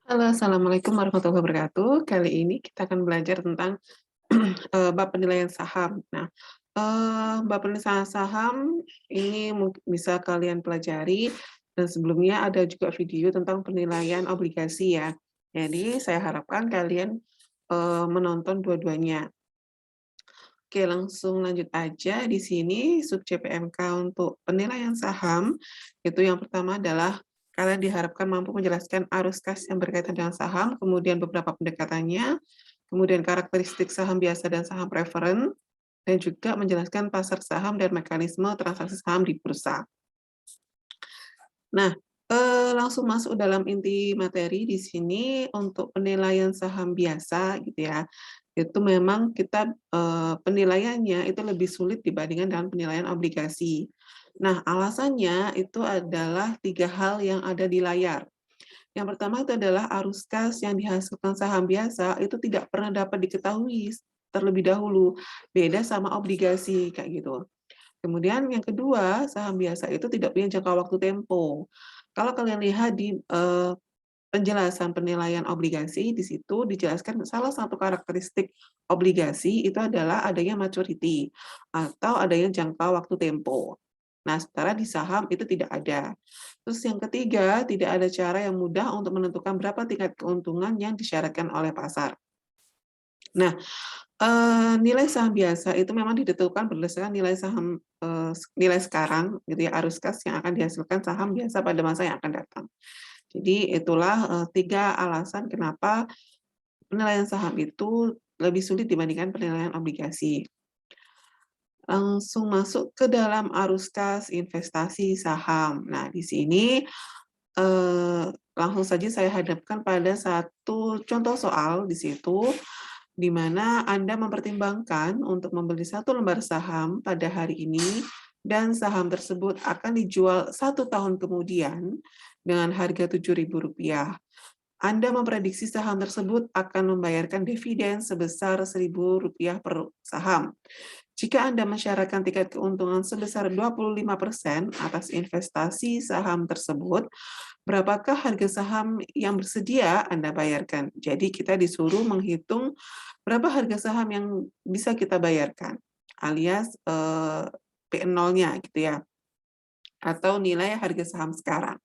Halo, Assalamualaikum warahmatullahi wabarakatuh. Kali ini kita akan belajar tentang bab penilaian saham. Nah, bab penilaian saham ini bisa kalian pelajari, dan sebelumnya ada juga video tentang penilaian obligasi ya. Jadi saya harapkan kalian menonton dua-duanya. Oke, langsung lanjut aja. Di sini sub CPMK untuk penilaian saham, itu yang pertama adalah kalian diharapkan mampu menjelaskan arus kas yang berkaitan dengan saham, kemudian beberapa pendekatannya, kemudian karakteristik saham biasa dan saham preferen, dan juga menjelaskan pasar saham dan mekanisme transaksi saham di bursa. Nah, langsung masuk dalam inti materi di sini untuk penilaian saham biasa gitu ya. Itu memang kita penilaiannya itu lebih sulit dibandingkan dengan penilaian obligasi. Nah, alasannya itu adalah 3 hal yang ada di layar. Yang pertama itu adalah arus kas yang dihasilkan saham biasa itu tidak pernah dapat diketahui terlebih dahulu, beda sama obligasi kayak gitu. Kemudian yang kedua, saham biasa itu tidak punya jangka waktu tempo. Kalau kalian lihat di penjelasan penilaian obligasi, di situ dijelaskan salah satu karakteristik obligasi itu adalah adanya maturity atau adanya jangka waktu tempo. Nah, sementara di saham itu tidak ada. Terus yang ketiga, tidak ada cara yang mudah untuk menentukan berapa tingkat keuntungan yang disyaratkan oleh pasar. Nah, nilai saham biasa itu memang ditentukan berdasarkan nilai saham nilai sekarang gitu ya, arus kas yang akan dihasilkan saham biasa pada masa yang akan datang. Jadi itulah 3 alasan kenapa penilaian saham itu lebih sulit dibandingkan penilaian obligasi. Langsung masuk ke dalam arus kas investasi saham. Nah, di sini langsung saja saya hadapkan pada satu contoh soal di situ, di mana Anda mempertimbangkan untuk membeli satu lembar saham pada hari ini, dan saham tersebut akan dijual 1 tahun kemudian dengan harga Rp7.000. Anda memprediksi saham tersebut akan membayarkan dividen sebesar Rp1.000 per saham. Jika Anda mensyaratkan tingkat keuntungan sebesar 25% atas investasi saham tersebut, berapakah harga saham yang bersedia Anda bayarkan? Jadi kita disuruh menghitung berapa harga saham yang bisa kita bayarkan, alias P0-nya gitu ya, atau nilai harga saham sekarang.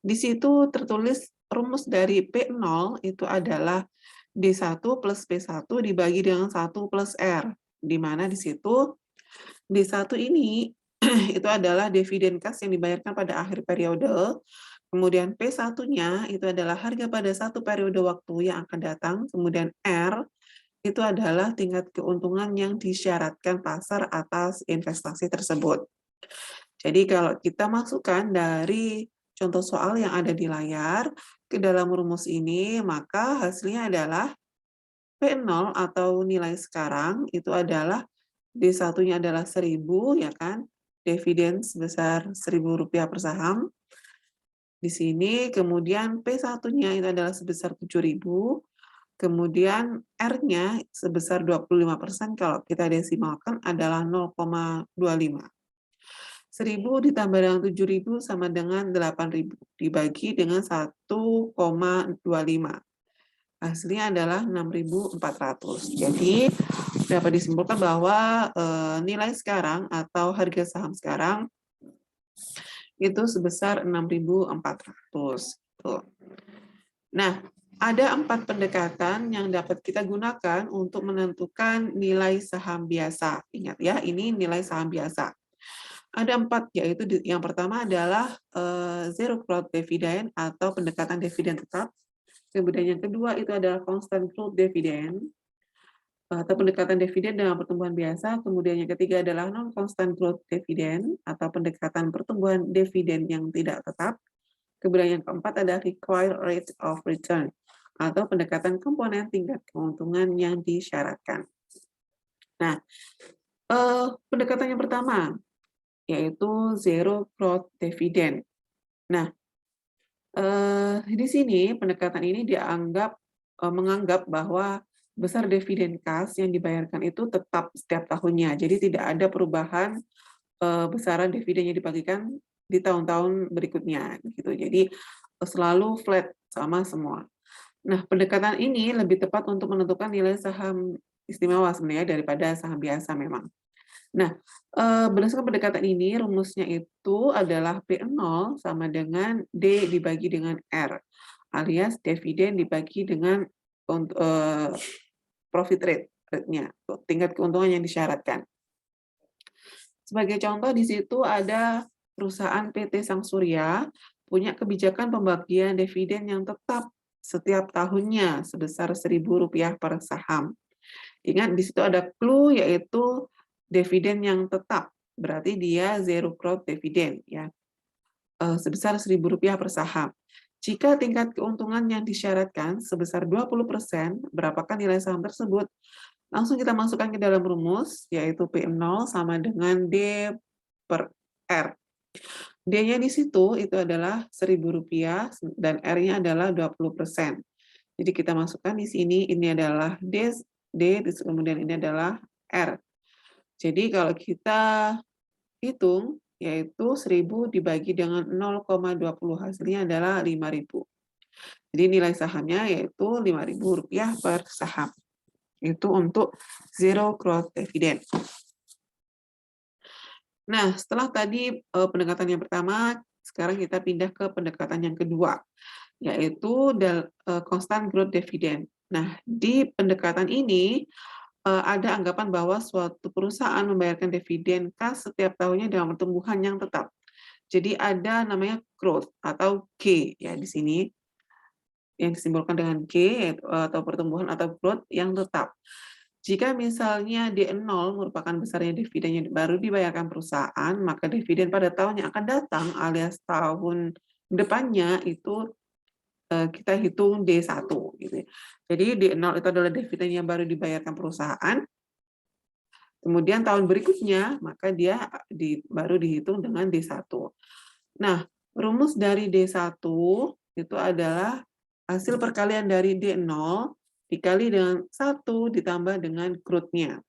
Di situ tertulis rumus dari P0 itu adalah D1 plus P1 dibagi dengan 1 plus R, di mana di situ D1 ini itu adalah dividen kas yang dibayarkan pada akhir periode, kemudian P1-nya itu adalah harga pada satu periode waktu yang akan datang, kemudian R itu adalah tingkat keuntungan yang disyaratkan pasar atas investasi tersebut. Jadi kalau kita masukkan dari contoh soal yang ada di layar ke dalam rumus ini, maka hasilnya adalah P0 atau nilai sekarang itu adalah D1-nya adalah 1.000 ya kan, dividen sebesar Rp1.000 per saham. Di sini kemudian P1-nya itu adalah sebesar 7.000, kemudian R-nya sebesar 25%, kalau kita desimalkan adalah 0,25. 1.000 ditambah dengan 7.000 sama dengan 8.000 dibagi dengan 1,25. Hasilnya adalah 6.400. Jadi dapat disimpulkan bahwa nilai sekarang atau harga saham sekarang itu sebesar 6.400. Tuh. Nah, ada 4 pendekatan yang dapat kita gunakan untuk menentukan nilai saham biasa. Ingat ya, ini nilai saham biasa. Ada 4, yaitu yang pertama adalah zero growth dividend atau pendekatan dividen tetap. Kemudian yang kedua itu adalah constant growth dividend atau pendekatan dividen dengan pertumbuhan biasa. Kemudian yang ketiga adalah non-constant growth dividend atau pendekatan pertumbuhan dividen yang tidak tetap. Kemudian yang keempat adalah required rate of return atau pendekatan komponen tingkat keuntungan yang disyaratkan. Nah, pendekatan yang pertama yaitu zero growth dividend. Nah, di sini pendekatan ini menganggap bahwa besar dividen kas yang dibayarkan itu tetap setiap tahunnya. Jadi tidak ada perubahan besaran dividen yang dibagikan di tahun-tahun berikutnya gitu. Jadi selalu flat sama semua. Nah, pendekatan ini lebih tepat untuk menentukan nilai saham istimewa sebenarnya daripada saham biasa memang. Nah, berdasarkan pendekatan ini, rumusnya itu adalah P0 sama dengan D dibagi dengan R, alias dividen dibagi dengan profit rate-nya, tingkat keuntungan yang disyaratkan. Sebagai contoh, di situ ada perusahaan PT Sang Surya punya kebijakan pembagian dividen yang tetap setiap tahunnya sebesar Rp1.000 per saham. Ingat, di situ ada clue yaitu dividen yang tetap, berarti dia zero growth dividend ya, sebesar Rp1.000 per saham. Jika tingkat keuntungan yang disyaratkan sebesar 20%, berapakah nilai saham tersebut? Langsung kita masukkan ke dalam rumus, yaitu P0 sama dengan D per R. D-nya di situ itu adalah Rp1.000 dan R-nya adalah 20%. Jadi kita masukkan di sini, ini adalah D, kemudian ini adalah R. Jadi kalau kita hitung, yaitu 1.000 dibagi dengan 0,20, hasilnya adalah 5.000. Jadi nilai sahamnya yaitu Rp5.000 per saham. Itu untuk zero growth dividend. Nah, setelah tadi pendekatan yang pertama, sekarang kita pindah ke pendekatan yang kedua, yaitu constant growth dividend. Nah, di pendekatan ini ada anggapan bahwa suatu perusahaan membayarkan dividen kas setiap tahunnya dengan pertumbuhan yang tetap. Jadi ada namanya growth atau G ya di sini yang disimbolkan dengan G atau pertumbuhan atau growth yang tetap. Jika misalnya D0 merupakan besarnya dividen yang baru dibayarkan perusahaan, maka dividen pada tahun yang akan datang alias tahun depannya itu kita hitung D1 gitu. Jadi D0 itu adalah dividen yang baru dibayarkan perusahaan. Kemudian tahun berikutnya maka dia baru dihitung dengan D1. Nah, rumus dari D1 itu adalah hasil perkalian dari D0 dikali dengan 1 ditambah dengan growth-nya.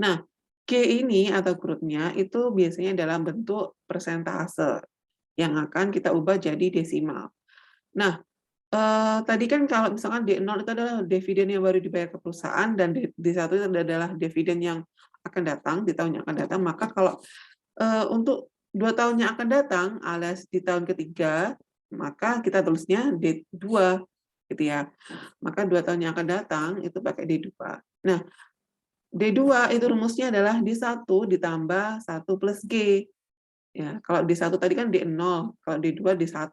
Nah, G ini atau growth-nya itu biasanya dalam bentuk persentase yang akan kita ubah jadi desimal. Nah, tadi kan kalau misalkan D0 itu adalah dividen yang baru dibayar ke perusahaan dan D1 itu adalah dividen yang akan datang di tahun yang akan datang, maka kalau untuk 2 tahun yang akan datang alias di tahun ketiga, maka kita tulisnya D2 gitu ya. Maka 2 tahun yang akan datang itu pakai D2. Nah, D2 itu rumusnya adalah D1 ditambah 1 plus G. Ya, kalau D1 tadi kan D0, kalau D2 D1.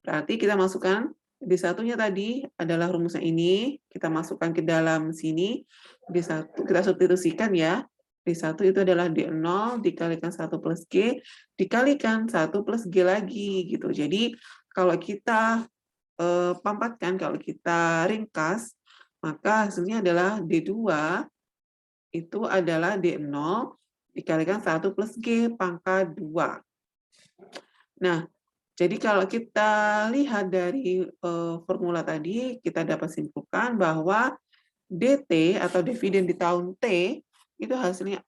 Berarti kita masukkan D1-nya tadi adalah rumusnya ini, kita masukkan ke dalam sini, D1 kita substitusikan ya. D1 itu adalah D0 dikalikan 1 plus G, dikalikan 1 plus G lagi gitu. Jadi kalau kita pampatkan, kalau kita ringkas, maka hasilnya adalah D2 itu adalah D0 dikalikan 1 plus G pangkat 2. Nah, jadi kalau kita lihat dari formula tadi, kita dapat simpulkan bahwa DT atau dividen di tahun T itu hasilnya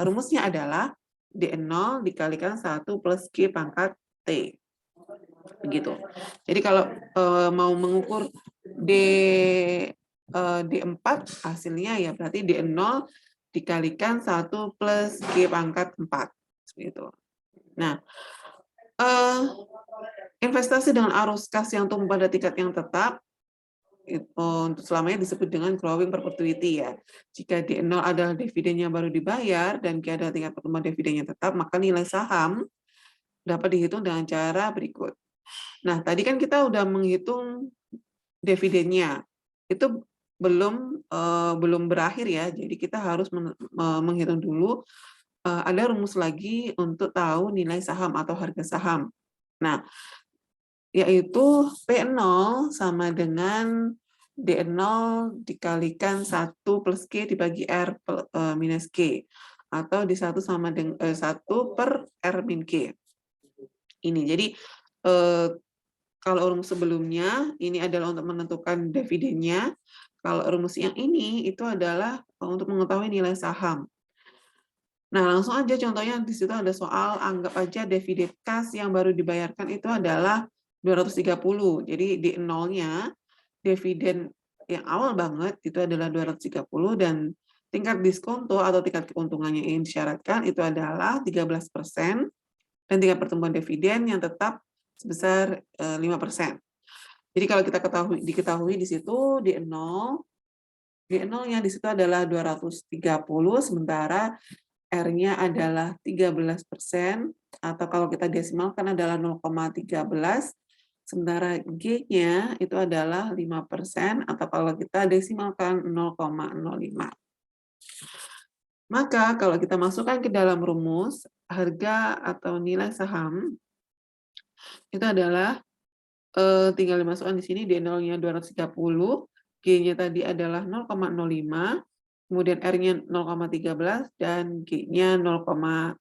rumusnya adalah D0 dikalikan 1 plus G pangkat T. Begitu. Jadi kalau mau mengukur D4 hasilnya ya berarti D0 dikalikan 1 plus G pangkat 4. Seperti itu. Nah, investasi dengan arus kas yang tumbuh pada tingkat yang tetap untuk selamanya disebut dengan growing perpetuity ya. Jika D0 adalah dividen yang baru dibayar dan G adalah tingkat pertumbuhan dividen yang tetap, maka nilai saham dapat dihitung dengan cara berikut. Nah, tadi kan kita udah menghitung dividennya. Itu belum berakhir ya. Jadi kita harus menghitung dulu ada rumus lagi untuk tahu nilai saham atau harga saham. Nah, yaitu P0 sama dengan D0 dikalikan 1 plus G dibagi R minus G. Atau D1 sama dengan 1 per R min G. Ini, jadi kalau rumus sebelumnya, ini adalah untuk menentukan dividennya. Kalau rumus yang ini, itu adalah untuk mengetahui nilai saham. Nah, langsung aja contohnya di situ ada soal, anggap aja dividen kas yang baru dibayarkan itu adalah 230. Jadi di nolnya dividen yang awal banget itu adalah 230 dan tingkat diskonto atau tingkat keuntungannya yang disyaratkan itu adalah 13% dan tingkat pertumbuhan dividen yang tetap sebesar 5%. Jadi kalau kita diketahui di situ di nolnya di situ adalah 230, sementara R-nya adalah 13%, atau kalau kita desimalkan adalah 0,13, sementara G-nya itu adalah 5%, atau kalau kita desimalkan 0,05. Maka kalau kita masukkan ke dalam rumus, harga atau nilai saham itu adalah tinggal dimasukkan di sini, D0-nya 230, G-nya tadi adalah 0,05, kemudian R-nya 0,13, dan G-nya 0,05.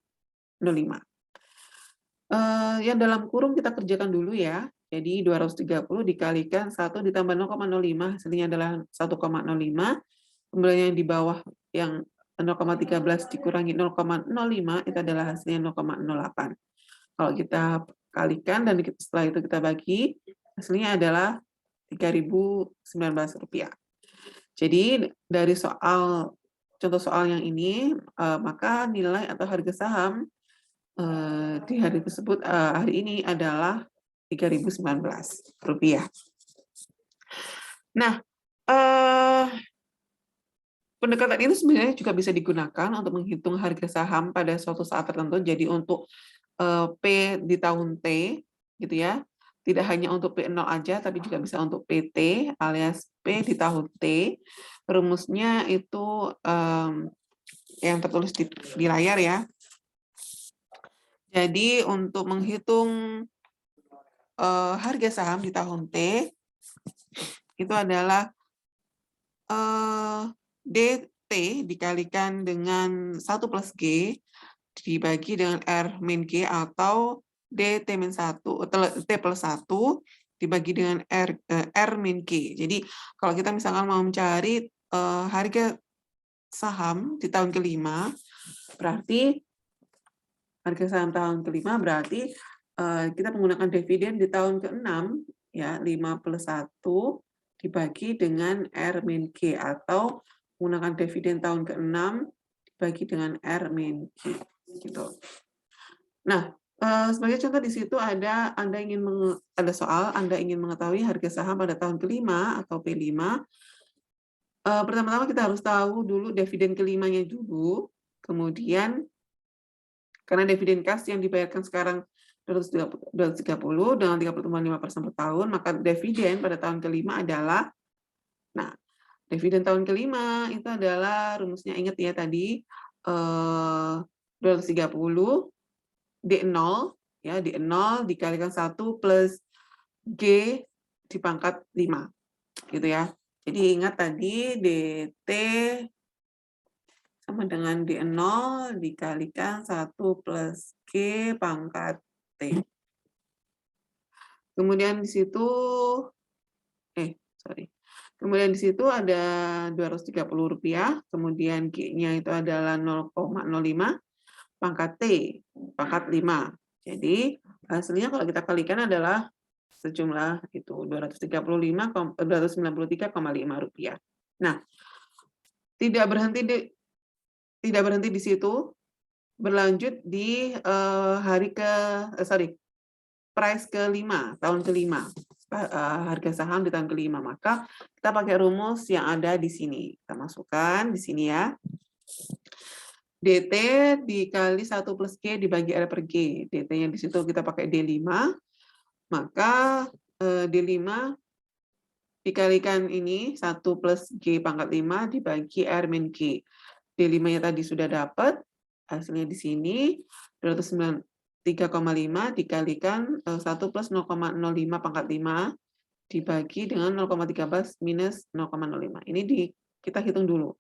Yang dalam kurung kita kerjakan dulu ya. Jadi 230 dikalikan 1 ditambah 0,05, hasilnya adalah 1,05. Kemudian yang di bawah yang 0,13 dikurangi 0,05 itu adalah hasilnya 0,08. Kalau kita kalikan dan setelah itu kita bagi, hasilnya adalah Rp3.019. Jadi dari contoh soal yang ini, maka nilai atau harga saham di hari tersebut hari ini adalah Rp3.019. Nah, pendekatan ini sebenarnya juga bisa digunakan untuk menghitung harga saham pada suatu saat tertentu. Jadi untuk P di tahun T, gitu ya. Tidak hanya untuk P0 aja, tapi juga bisa untuk PT alias P di tahun T. Rumusnya itu yang tertulis di layar ya. Jadi untuk menghitung harga saham di tahun T, itu adalah DT dikalikan dengan 1 plus G dibagi dengan R min G, atau DT min 1, T plus 1 dibagi dengan R min G. Jadi kalau kita misalkan mau mencari harga saham di tahun kelima, berarti harga saham tahun kelima berarti kita menggunakan dividen di tahun ke-6, ya, 5 plus 1 dibagi dengan R min G, atau menggunakan dividen tahun ke-6 dibagi dengan R min G. Gitu. Nah, sebagai contoh di situ ada soal Anda ingin mengetahui harga saham pada tahun kelima atau P5. Pertama-tama kita harus tahu dulu dividen kelimanya dulu, kemudian karena dividen kas yang dibayarkan sekarang 230 dengan tingkat pertumbuhan 5% per tahun, maka dividen pada tahun kelima adalah, nah, dividen tahun kelima itu adalah rumusnya, ingat ya tadi, 230 D0 ya, D0 dikalikan 1 plus G di pangkat 5 gitu ya. Jadi ingat tadi DT sama dengan D0 dikalikan 1 plus G pangkat T. Kemudian di situ Kemudian di situ ada Rp230, kemudian G-nya itu adalah 0,05 pangkat T, pangkat 5. Jadi hasilnya kalau kita kalikan adalah sejumlah itu Rp293,5. Nah, tidak berhenti di situ, berlanjut di price ke-5, tahun ke-5, harga saham di tahun ke-5. Maka kita pakai rumus yang ada di sini. Kita masukkan di sini ya. DT dikali 1 plus G dibagi R per G. DT-nya di situ kita pakai D5. Maka D5 dikalikan ini 1 plus G pangkat 5 dibagi R min G. D5-nya tadi sudah dapat. Hasilnya di sini 293,5 dikalikan 1 plus 0,05 pangkat 5 dibagi dengan 0,13 minus 0,05. Ini kita hitung dulu.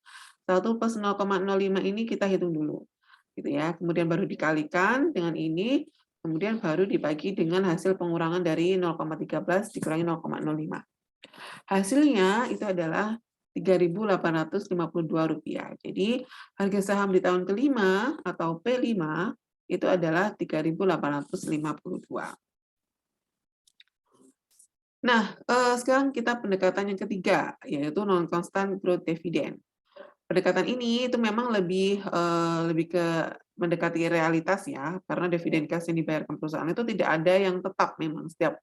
1 plus 0,05 ini kita hitung dulu. Gitu ya. Kemudian baru dikalikan dengan ini, kemudian baru dibagi dengan hasil pengurangan dari 0,13 dikurangi 0,05. Hasilnya itu adalah Rp3.852. Jadi harga saham di tahun kelima atau P5 itu adalah 3.852. Nah, sekarang kita pendekatan yang ketiga, yaitu non-constant growth dividend. Pendekatan ini itu memang lebih ke mendekati realitas ya, karena dividen cash yang dibayarkan perusahaan itu tidak ada yang tetap memang setiap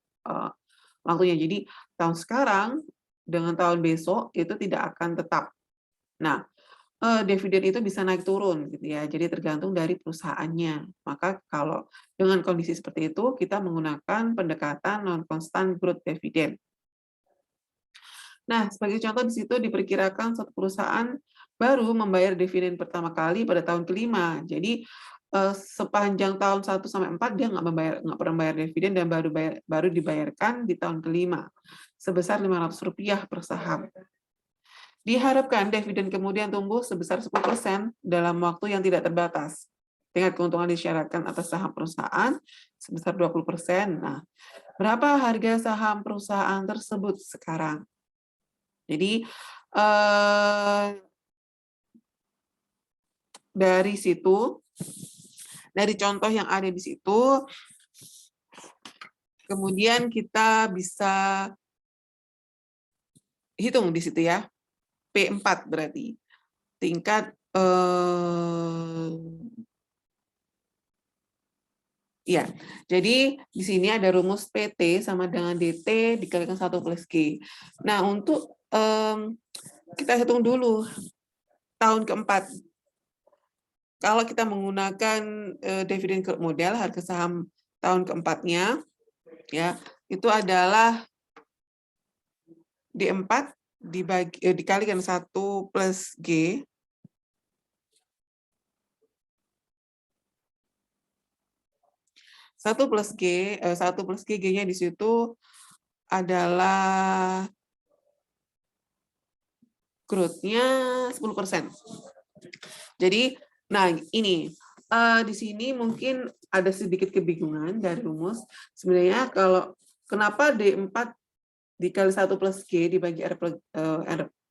waktunya. Jadi tahun sekarang dengan tahun besok itu tidak akan tetap. Nah, dividen itu bisa naik turun gitu ya, jadi tergantung dari perusahaannya. Maka kalau dengan kondisi seperti itu, kita menggunakan pendekatan non-constant growth dividend. Nah, sebagai contoh di situ diperkirakan suatu perusahaan baru membayar dividen pertama kali pada tahun kelima. Jadi sepanjang tahun 1 sampai 4 dia nggak pernah bayar dividen dan baru dibayarkan di tahun kelima sebesar Rp500 per saham. Diharapkan dividen kemudian tumbuh sebesar 10% dalam waktu yang tidak terbatas. Dengan keuntungan disyaratkan atas saham perusahaan sebesar 20%. Nah, berapa harga saham perusahaan tersebut sekarang? Jadi, dari situ, dari contoh yang ada di situ, kemudian kita bisa hitung di situ ya, P4 berarti. Tingkat ya, jadi di sini ada rumus PT sama dengan DT dikalikan 1 plus G. Nah, untuk kita hitung dulu tahun keempat. Kalau kita menggunakan dividen growth model, harga saham tahun keempatnya, ya itu adalah D4 dikalikan 1 plus G. 1 plus G, 1 plus G, G-nya di situ adalah growth-nya 10%. Jadi, nah ini, di sini mungkin ada sedikit kebingungan dari rumus. Sebenarnya kalau kenapa D4 dikali 1 plus G dibagi R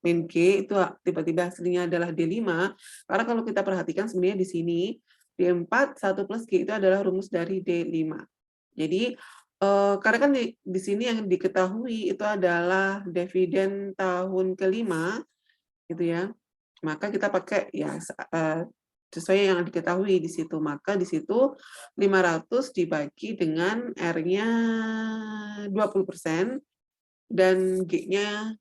min G itu tiba-tiba hasilnya adalah D5, karena kalau kita perhatikan sebenarnya di sini D4 1 plus G itu adalah rumus dari D5. Jadi karena kan di sini yang diketahui itu adalah dividen tahun kelima gitu ya. Maka kita pakai ya sesuai yang diketahui di situ. Maka di situ 500 dibagi dengan R-nya 20% dan G-nya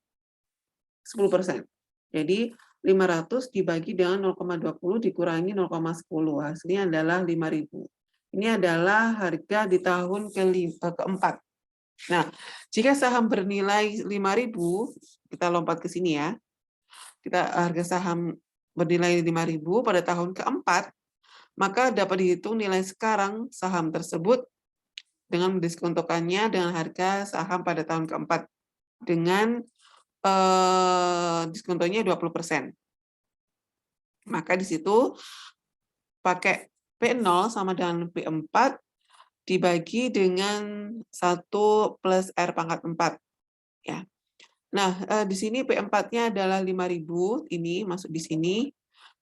10%. Jadi 500 dibagi dengan 0,20 dikurangi 0,10. Hasilnya adalah 5.000. Ini adalah harga di tahun keempat. Nah, jika saham bernilai 5.000, kita lompat ke sini ya. Harga saham bernilai 5.000 pada tahun keempat, maka dapat dihitung nilai sekarang saham tersebut dengan mendiskontokannya dengan harga saham pada tahun keempat dengan diskontonya 20%. Maka di situ pakai P0 sama dengan P4 dibagi dengan 1 plus R pangkat 4. Ya. Nah, di sini P4-nya adalah 5.000, ini masuk di sini.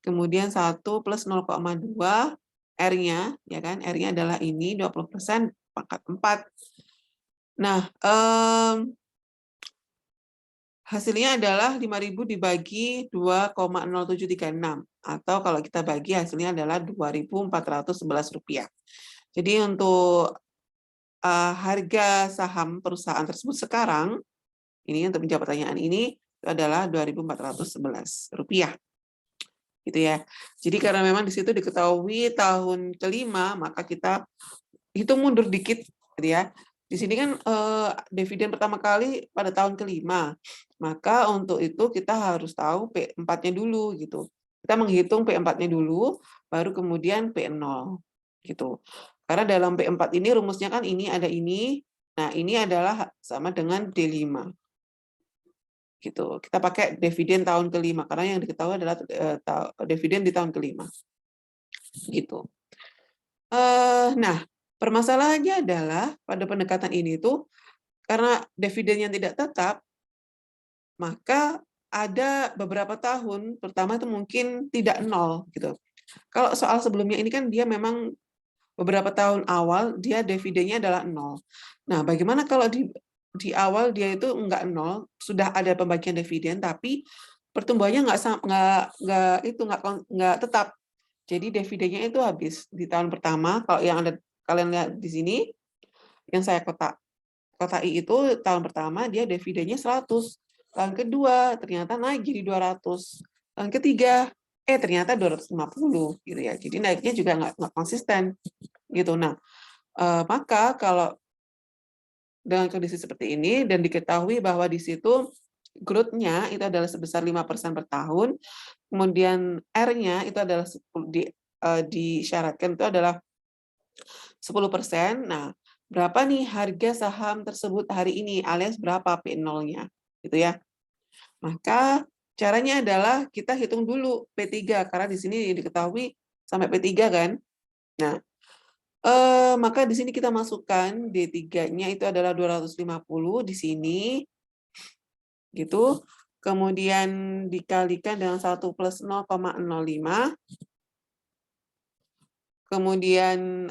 Kemudian 1 plus 0,2 R-nya, ya kan? R-nya adalah ini 20% pangkat 4. Nah, hasilnya adalah 5.000 dibagi 2,0736, atau kalau kita bagi hasilnya adalah Rp2.411. Jadi untuk harga saham perusahaan tersebut sekarang, ini untuk menjawab pertanyaan ini, itu adalah Rp2.411. Gitu ya. Jadi karena memang di situ diketahui tahun kelima, maka kita hitung mundur dikit, gitu ya. Di sini kan dividen pertama kali pada tahun kelima, maka untuk itu kita harus tahu P4-nya dulu gitu. Kita menghitung P4-nya dulu, baru kemudian P0 gitu. Karena dalam P4 ini rumusnya kan ini ada ini, nah ini adalah sama dengan D5. Gitu. Kita pakai dividen tahun kelima karena yang diketahui adalah dividen di tahun kelima. Gitu. Nah, permasalahannya adalah pada pendekatan ini tuh karena dividen yang tidak tetap, maka ada beberapa tahun pertama itu mungkin tidak nol gitu. Kalau soal sebelumnya ini kan dia memang beberapa tahun awal dia dividennya adalah nol. Nah, bagaimana kalau di awal dia itu enggak nol, sudah ada pembagian dividen, tapi pertumbuhannya nggak tetap. Jadi dividennya itu habis di tahun pertama. Kalau yang ada kalian lihat di sini, yang saya kotai itu tahun pertama dia dividennya 100. Tahun kedua ternyata naik jadi 200. Tahun ketiga ternyata 250 gitu ya. Jadi naiknya juga nggak konsisten gitu. Nah, maka kalau dengan kondisi seperti ini dan diketahui bahwa di situ growth-nya itu adalah sebesar 5% per tahun, kemudian R-nya itu adalah disyaratkan itu adalah 10%. Nah, berapa nih harga saham tersebut hari ini alias berapa P0-nya gitu ya. Maka caranya adalah kita hitung dulu P3 karena di sini diketahui sampai P3 kan. Nah, maka di sini kita masukkan D3-nya itu adalah 250 di sini gitu. Kemudian dikalikan dengan 1 plus 0,05. Kemudian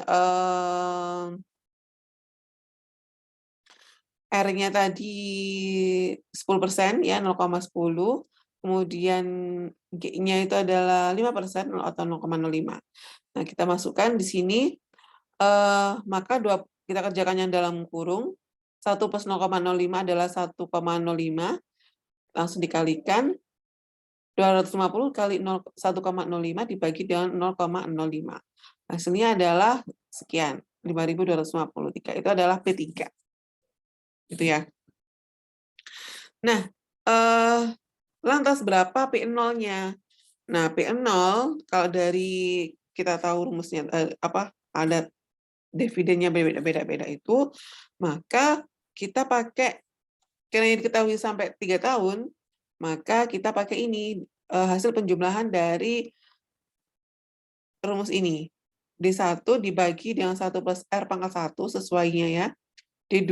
R-nya tadi 10% ya, 0,10. Kemudian G-nya itu adalah 5% atau 0,05. Nah, kita masukkan di sini, maka kita kerjakannya dalam kurung. 1 plus 0,05 adalah 1,05. Langsung dikalikan. 250 kali 1,05 dibagi dengan 0,05. Hasilnya adalah sekian, 5.253. Itu adalah P3. Gitu ya. Nah, lantas berapa P0-nya? Nah, P0 kalau dari kita tahu rumusnya ada dividennya beda-beda itu, maka kita pakai karena diketahui sampai 3 tahun, maka kita pakai ini hasil penjumlahan dari rumus ini. D1 dibagi dengan 1 plus R pangkat 1 sesuainya ya. D2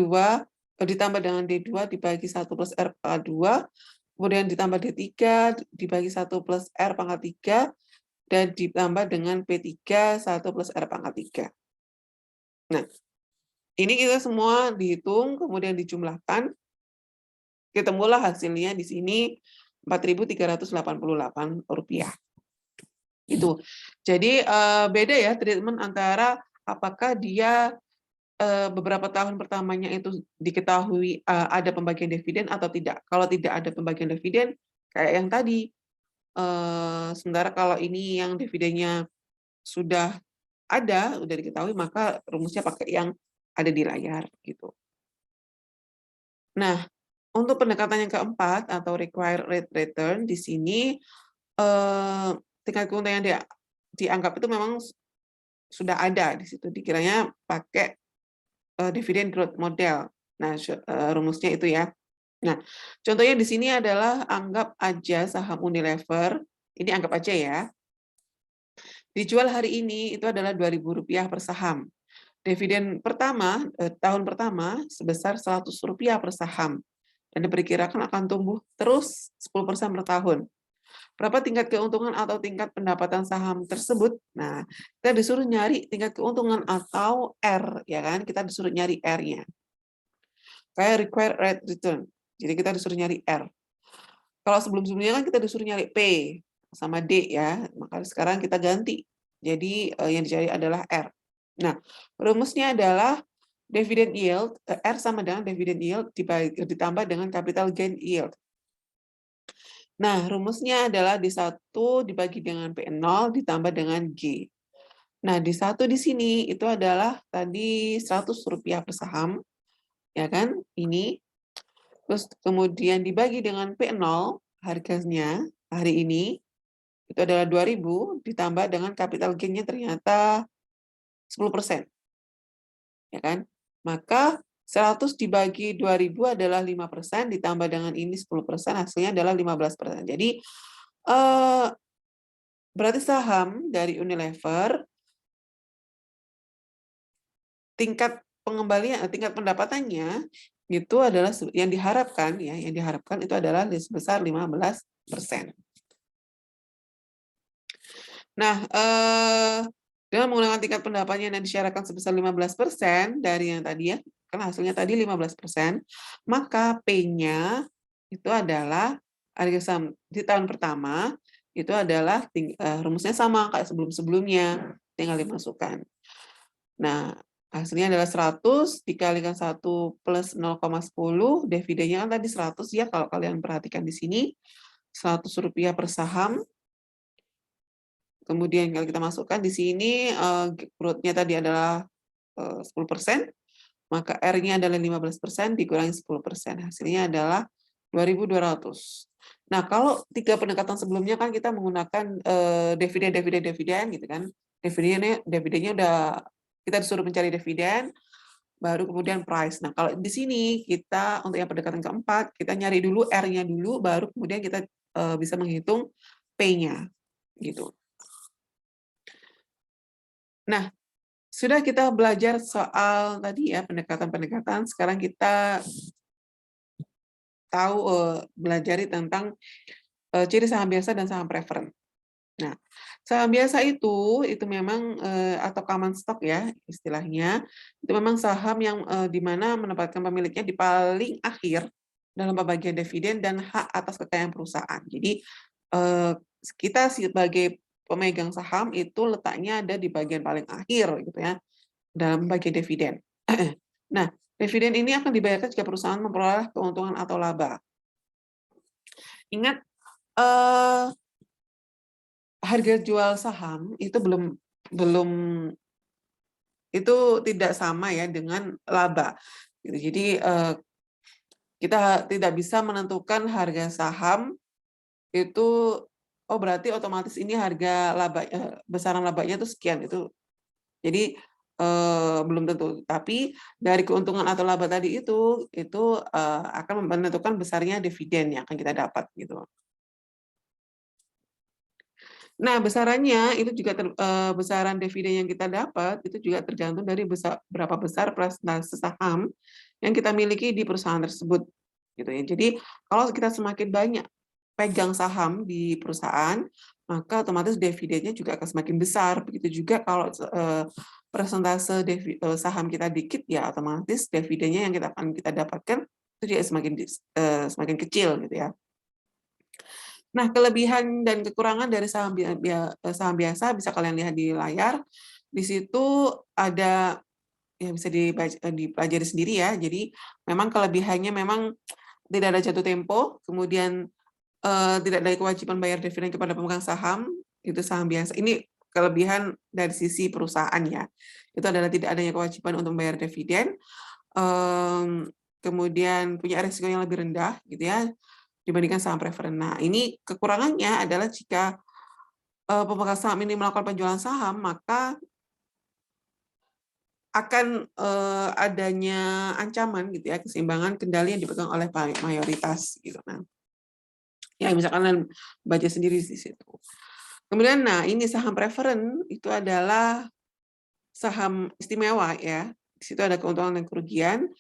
ditambah dengan D2 dibagi 1 plus R pangkat 2, kemudian ditambah D3 dibagi 1 plus R pangkat 3, dan ditambah dengan P3 1 plus R pangkat 3. Nah, ini kita semua dihitung, kemudian dijumlahkan, ketemulah hasilnya di sini Rp4.388. Itu. Jadi beda ya treatment antara apakah dia beberapa tahun pertamanya itu diketahui ada pembagian dividen atau tidak. Kalau tidak ada pembagian dividen, kayak yang tadi. Sementara kalau ini yang dividennya sudah ada, sudah diketahui, maka rumusnya pakai yang ada di layar gitu. Nah, untuk pendekatan yang keempat atau required rate return di sini tingkat keuntungan yang dianggap itu memang sudah ada di situ. Dikiranya pakai dividend growth model. Nah, rumusnya itu ya. Nah, contohnya di sini adalah anggap aja saham Unilever, ini anggap aja ya. Dijual hari ini itu adalah Rp2.000 per saham. Dividen pertama, tahun pertama sebesar Rp100 per saham. Dan diperkirakan akan tumbuh terus 10% per tahun. Berapa tingkat keuntungan atau tingkat pendapatan saham tersebut? Nah, kita disuruh nyari tingkat keuntungan atau R, ya kan? Kita disuruh nyari R-nya. Kayak required rate return. Jadi kita disuruh nyari R. Kalau sebelum-sebelumnya kan kita disuruh nyari P sama D ya. Maka sekarang kita ganti. Jadi yang dicari adalah R. Nah, rumusnya adalah dividend yield, R sama dengan dividend yield ditambah dengan capital gain yield. Nah, rumusnya adalah D1 dibagi dengan P0 ditambah dengan G. Nah, D1 di sini itu adalah tadi Rp100 per saham, ya kan? Ini. Terus kemudian dibagi dengan P0, harganya hari ini, itu adalah 2.000, ditambah dengan capital gain-nya ternyata 10%. Ya kan? Maka 100 dibagi 2.000 adalah 5%, ditambah dengan ini 10%, hasilnya adalah 15%. Jadi, berarti saham dari Unilever, tingkat pengembalian, tingkat pendapatannya, itu adalah yang diharapkan, ya, yang diharapkan itu adalah sebesar 15%. Nah, dengan menggunakan tingkat pendapatannya yang disyaratkan sebesar 15% dari yang tadi ya, kan hasilnya tadi 15%, maka P-nya itu adalah harga saham di tahun pertama itu adalah rumusnya sama kayak sebelum-sebelumnya, tinggal dimasukkan. Nah, hasilnya adalah 100 dikalikan 1 plus 0,10, dividennya kan tadi 100 ya, kalau kalian perhatikan di sini, Rp100 per saham. Kemudian kalau kita masukkan di sini, growth-nya tadi adalah 10%, maka R-nya adalah 15%, dikurangi 10%. Hasilnya adalah 2.200. Nah, kalau 3 pendekatan sebelumnya kan kita menggunakan dividen gitu kan. Dividennya udah kita disuruh mencari dividen, baru kemudian price. Nah, kalau di sini kita untuk yang pendekatan keempat, kita nyari dulu R-nya dulu, baru kemudian kita bisa menghitung P-nya gitu. Nah, sudah kita belajar soal tadi ya pendekatan-pendekatan, sekarang kita tahu belajar tentang ciri saham biasa dan saham preferen. Nah, saham biasa itu memang atau common stock ya istilahnya, itu memang saham yang di mana menempatkan pemiliknya di paling akhir dalam pembagian dividen dan hak atas kekayaan perusahaan. Jadi kita sebagai pemegang saham itu letaknya ada di bagian paling akhir gitu ya dalam bagian dividen. Nah, dividen ini akan dibayarkan jika perusahaan memperoleh keuntungan atau laba. Ingat, harga jual saham itu belum itu tidak sama ya dengan laba. Jadi kita tidak bisa menentukan harga saham itu, oh berarti otomatis ini harga laba besaran labanya itu sekian itu. Jadi belum tentu. Tapi dari keuntungan atau laba tadi itu akan menentukan besarnya dividen yang akan kita dapat gitu. Nah, besarannya itu juga besaran dividen yang kita dapat itu juga tergantung dari berapa besar persentase saham yang kita miliki di perusahaan tersebut gitu ya. Jadi kalau kita semakin banyak pegang saham di perusahaan, maka otomatis dividennya juga akan semakin besar. Begitu juga kalau persentase saham kita dikit, ya otomatis dividennya yang kita dapatkan itu juga semakin kecil gitu ya. Nah, kelebihan dan kekurangan dari saham biasa bisa kalian lihat di layar. Di situ ada yang bisa dipelajari sendiri ya. Jadi memang kelebihannya memang tidak ada jatuh tempo, kemudian tidak ada kewajiban bayar dividen kepada pemegang saham, itu saham biasa. Ini kelebihan dari sisi perusahaan ya. Itu adalah tidak adanya kewajiban untuk membayar dividen, kemudian punya risiko yang lebih rendah gitu ya dibandingkan saham preferen. Nah, ini kekurangannya adalah jika pemegang saham ini melakukan penjualan saham, maka akan adanya ancaman gitu ya, keseimbangan kendali yang dipegang oleh mayoritas gitu. Nah, ya misalkan kalian baca sendiri di situ. Kemudian, nah ini saham preferen itu adalah saham istimewa ya. Di situ ada keuntungan dan kerugian.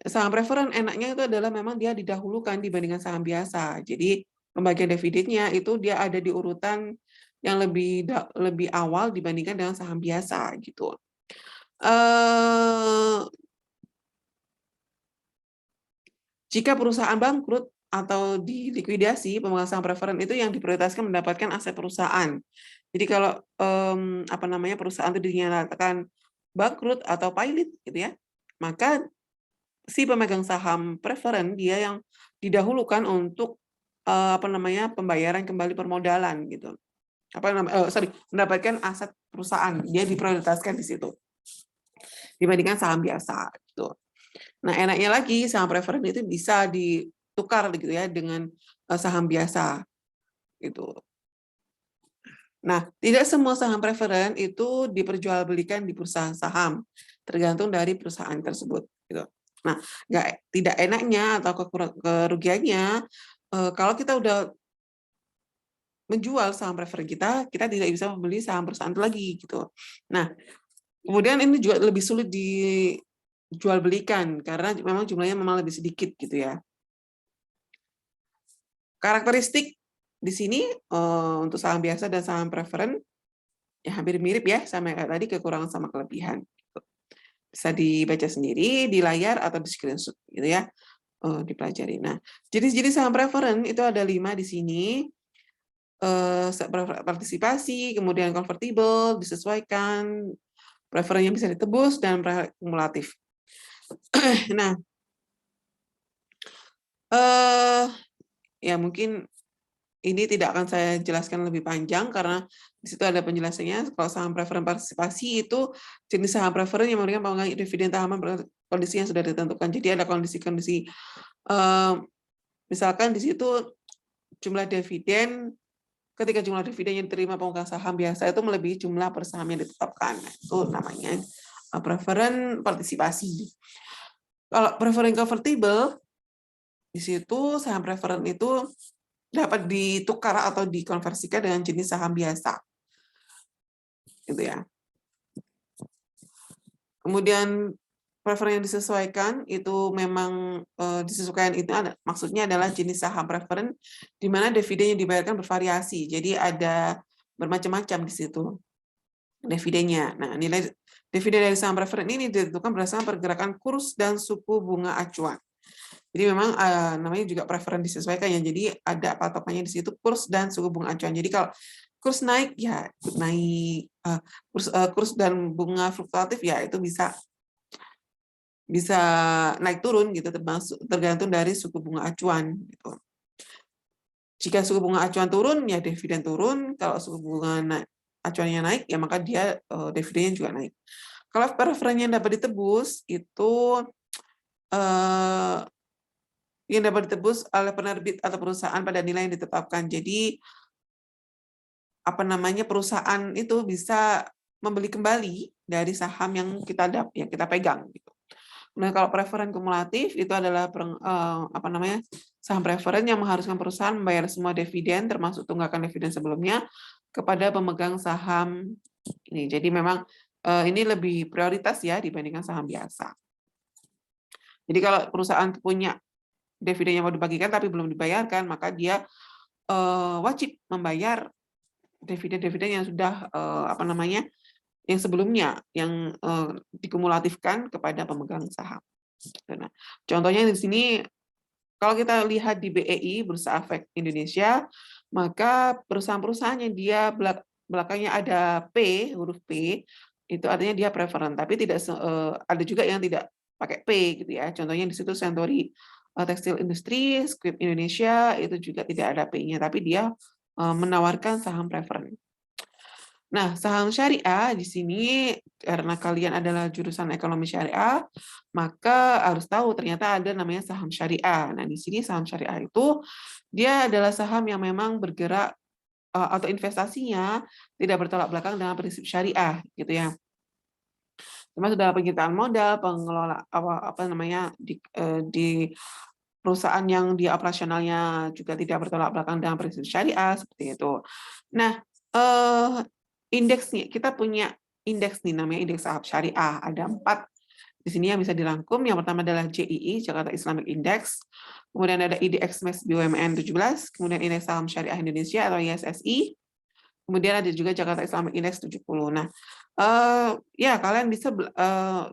Saham preferen enaknya itu adalah memang dia didahulukan dibandingkan saham biasa. Jadi pembagian dividennya itu dia ada di urutan yang lebih awal dibandingkan dengan saham biasa gitu. Jika perusahaan bangkrut atau dilikuidasi, pemegang saham preferen itu yang diprioritaskan mendapatkan aset perusahaan. Jadi kalau perusahaan itu dinyatakan bangkrut atau pilot gitu ya, maka si pemegang saham preferen dia yang didahulukan untuk pembayaran kembali permodalan gitu. Mendapatkan aset perusahaan, dia diprioritaskan di situ dibandingkan saham biasa gitu. Nah, enaknya lagi saham preferen itu bisa ditukar gitu ya dengan saham biasa gitu. Nah, tidak semua saham preferen itu diperjualbelikan di perusahaan saham, tergantung dari perusahaan tersebut gitu. Nah, tidak enaknya atau kerugiannya kalau kita udah menjual saham preferen kita tidak bisa membeli saham perusahaan itu lagi gitu. Nah, kemudian ini juga lebih sulit dijual belikan karena memang jumlahnya memang lebih sedikit gitu ya. Karakteristik di sini untuk saham biasa dan saham preferen ya hampir mirip ya sama kayak tadi, kekurangan sama kelebihan. Bisa dibaca sendiri di layar atau di screenshot gitu ya, dipelajari. Nah, jenis-jenis saham preferen itu ada 5 di sini. Partisipasi, kemudian convertible, disesuaikan, preferen yang bisa ditebus, dan kumulatif. Nah, ya mungkin ini tidak akan saya jelaskan lebih panjang karena di situ ada penjelasannya. Kalau saham preferen partisipasi itu jenis saham preferen yang memberikan pengurangan dividen tahanan kondisi yang sudah ditentukan. Jadi ada kondisi-kondisi, misalkan di situ jumlah dividen, ketika jumlah dividen yang diterima pemegang saham biasa itu melebihi jumlah per saham yang ditetapkan. Nah, itu namanya preferen partisipasi. Kalau preferen convertible, di situ saham preferen itu dapat ditukar atau dikonversikan dengan jenis saham biasa. Gitu ya. Kemudian preferen yang disesuaikan itu memang disesuaikan itu maksudnya adalah jenis saham preferen di mana dividen yang dibayarkan bervariasi. Jadi ada bermacam-macam di situ dividennya. Nah, nilai dividen dari saham preferen ini ditentukan berdasarkan pergerakan kurs dan suku bunga acuan. Jadi memang namanya juga preferen disesuaikan ya. Jadi ada patokannya di situ kurs dan suku bunga acuan. Jadi kalau kurs naik ya naik, kurs dan bunga fluktuatif ya itu bisa naik turun gitu, tergantung dari suku bunga acuan gitu. Jika suku bunga acuan turun ya dividen turun, kalau suku bunga acuannya naik ya maka dia dividennya juga naik. Kalau preferen yang dapat ditebus itu yang dapat ditebus oleh penerbit atau perusahaan pada nilai yang ditetapkan. Jadi perusahaan itu bisa membeli kembali dari saham yang kita pegang gitu. Nah, kalau preferen kumulatif itu adalah saham preferen yang mengharuskan perusahaan membayar semua dividen termasuk tunggakan dividen sebelumnya kepada pemegang saham ini. Jadi memang ini lebih prioritas ya dibandingkan saham biasa. Jadi kalau perusahaan punya dividen yang mau dibagikan tapi belum dibayarkan, maka dia wajib membayar dividen-dividen yang sudah yang sebelumnya yang dikumulatifkan kepada pemegang saham. Nah, contohnya di sini kalau kita lihat di BEI Bursa Efek Indonesia, maka perusahaan-perusahaan yang dia belakangnya ada P, huruf P, itu artinya dia preferen, tapi tidak ada juga yang tidak pakai P gitu ya. Contohnya di situ Century Tekstil Industri, Squip Indonesia itu juga tidak ada P-nya, tapi dia menawarkan saham preferen. Nah, saham syariah di sini karena kalian adalah jurusan ekonomi syariah, maka harus tahu ternyata ada namanya saham syariah. Nah, di sini saham syariah itu dia adalah saham yang memang bergerak atau investasinya tidak bertolak belakang dengan prinsip syariah, gitu ya. Termasuk dalam penyertaan modal, pengelola di perusahaan yang dia operasionalnya juga tidak bertolak belakang dengan prinsip syariah seperti itu. Nah, indeksnya kita punya indeks nih namanya indeks saham syariah, ada 4 di sini yang bisa dirangkum. Yang pertama adalah JII Jakarta Islamic Index, kemudian ada IDX MES BUMN 17, kemudian indeks saham syariah Indonesia atau ISSI, kemudian ada juga Jakarta Islamic Index 70. Nah, ya kalian bisa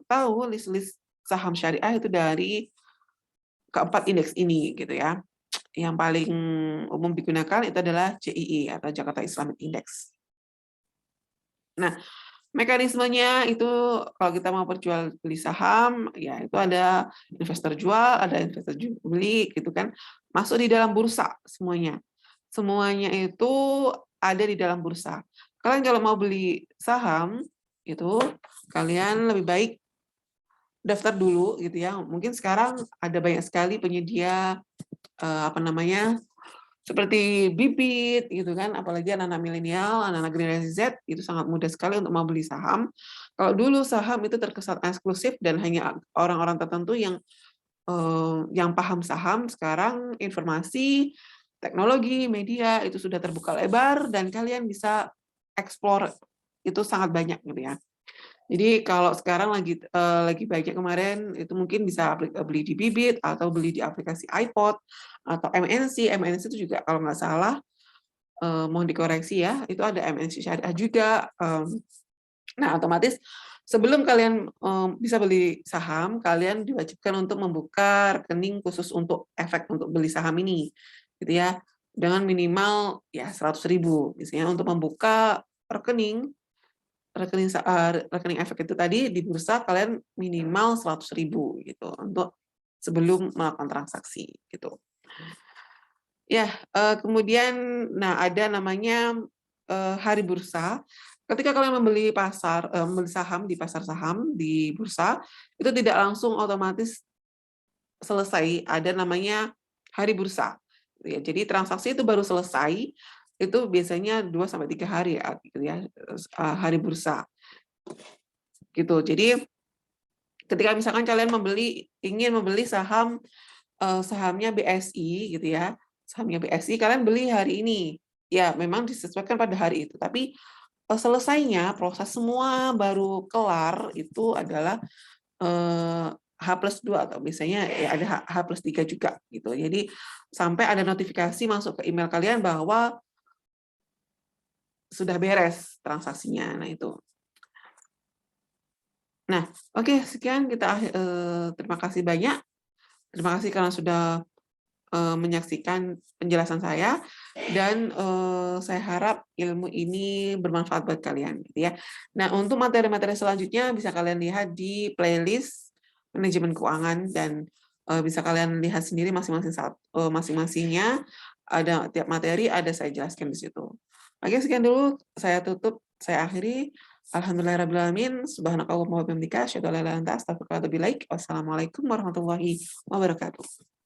tahu list-list saham syariah itu dari keempat indeks ini gitu ya. Yang paling umum digunakan itu adalah JII atau Jakarta Islamic Index. Nah, mekanismenya itu kalau kita mau perjual beli saham, ya itu ada investor jual, ada investor beli, gitu kan. Masuk di dalam bursa semuanya. Semuanya itu ada di dalam bursa. Kalian kalau mau beli saham, itu kalian lebih baik daftar dulu gitu ya. Mungkin sekarang ada banyak sekali penyedia seperti Bibit gitu kan, apalagi anak-anak milenial, anak-anak generasi Z itu sangat mudah sekali untuk mau beli saham. Kalau dulu saham itu terkesan eksklusif dan hanya orang-orang tertentu yang paham saham, sekarang informasi, teknologi, media itu sudah terbuka lebar dan kalian bisa explore itu sangat banyak gitu ya. Jadi kalau sekarang lagi banyak kemarin itu mungkin bisa beli di Bibit atau beli di aplikasi iPod atau MNC. MNC itu juga kalau nggak salah, mohon dikoreksi ya, itu ada MNC syariah juga. Nah, otomatis sebelum kalian bisa beli saham, kalian diwajibkan untuk membuka rekening khusus untuk efek untuk beli saham ini, gitu ya, dengan minimal ya 100.000 misalnya untuk membuka rekening rekening efek itu tadi di bursa kalian minimal 100.000 gitu untuk sebelum melakukan transaksi gitu. Ya, kemudian nah ada namanya hari bursa. Ketika kalian membeli saham di pasar saham di bursa, itu tidak langsung otomatis selesai, ada namanya hari bursa. Ya, jadi transaksi itu baru selesai, itu biasanya 2 sampai 3 hari ya, gitu ya, hari bursa. Gitu. Jadi ketika misalkan kalian ingin membeli sahamnya BSI gitu ya, sahamnya BSI kalian beli hari ini, ya memang disesuaikan pada hari itu, tapi selesainya proses semua baru kelar itu adalah H+2 atau biasanya ya ada H+3 juga gitu. Jadi sampai ada notifikasi masuk ke email kalian bahwa sudah beres transaksinya. Nah itu. Nah, oke, sekian terima kasih banyak. Terima kasih karena sudah menyaksikan penjelasan saya dan saya harap ilmu ini bermanfaat buat kalian gitu ya. Nah, untuk materi-materi selanjutnya bisa kalian lihat di playlist manajemen keuangan dan bisa kalian lihat sendiri masing-masingnya ada tiap materi ada saya jelaskan di situ. Oke, sekian dulu saya tutup, saya akhiri. Alhamdulillahirabbil alamin, subhanakallahumma wa bihamdika, asyhadu an la ilaha illa anta, astaghfiruka wa atubu ilaik. Wassalamualaikum warahmatullahi wabarakatuh.